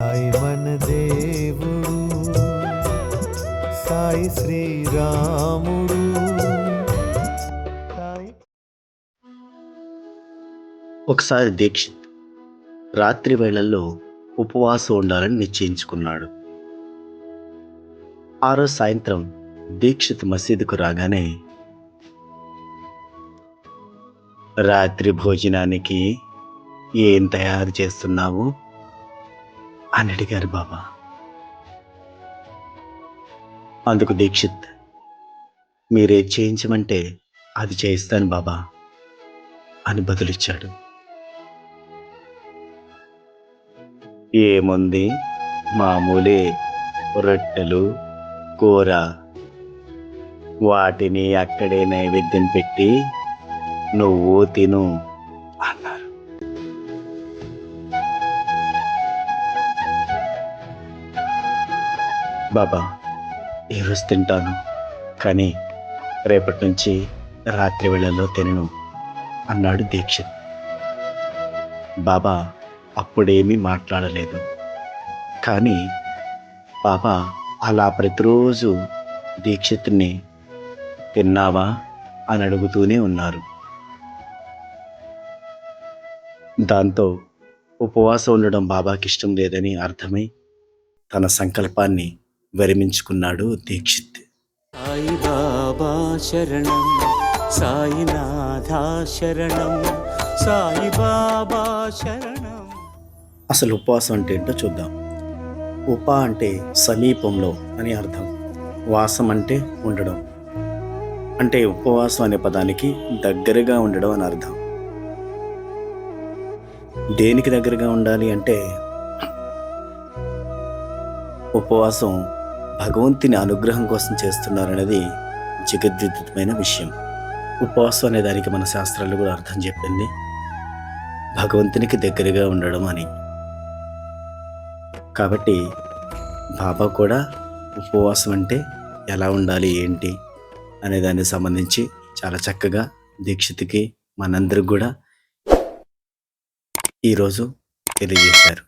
సాయి మన దేవుడు సాయి శ్రీరాముడు సాయి. ఒకసారి దీక్షిత్ రాత్రి వేళల్లో ఉపవాసం ఉండాలని నిశ్చయించుకున్నాడు. ఆ రోజు సాయంత్రం దీక్షిత్ మసీదుకు రాగానే, రాత్రి భోజనానికి ఏం తయారు చేస్తున్నావు అని అడిగారు బాబా. అందుకు దీక్షిత్, మీరే చేయించమంటే అది చేయిస్తాను బాబా అని బదులిచ్చాడు. ఏముంది, మామూలే, రొట్టెలు, కూర, వాటిని అక్కడే నైవేద్యం పెట్టి నువ్వు తిను అన్నారు. బాబా, ఈరోజు తింటాను, కానీ రేపటి నుంచి రాత్రి వేళల్లో తినను అన్నాడు దీక్షిత్. బాబా అప్పుడేమీ మాట్లాడలేదు, కానీ బాబా అలా ప్రతిరోజు దీక్షిత్ని తిన్నావా అని అడుగుతూనే ఉన్నారు. దాంతో ఉపవాసం ఉండడం బాబాకి ఇష్టం లేదని అర్థమై తన సంకల్పాన్ని విరమించుకున్నాడు దీక్షిత్. సాయి బాబా శరణం, సాయినాథా శరణం, సాయి బాబా శరణం. అసలు ఉపవాసం అంటే ఏంటో చూద్దాం. ఉప అంటే సమీపంలో అని అర్థం. వాసం అంటే ఉండడం. అంటే ఉపవాసం అనే పదానికి దగ్గరగా ఉండడం అని అర్థం. దేనికి దగ్గరగా ఉండాలి అంటే, ఉపవాసం భగవంతుని అనుగ్రహం కోసం చేస్తున్నారనేది జగద్విదితమైన విషయం. ఉపవాసం అనే దానికి మన శాస్త్రాలు కూడా అర్థం చెప్పింది, భగవంతునికి దగ్గరగా ఉండడం అని. కాబట్టి బాబా కూడా ఉపవాసం అంటే ఎలా ఉండాలి ఏంటి అనే దానికి సంబంధించి చాలా చక్కగా దీక్షిత్కి మనందరికి కూడా ఈరోజు తెలియజేశారు.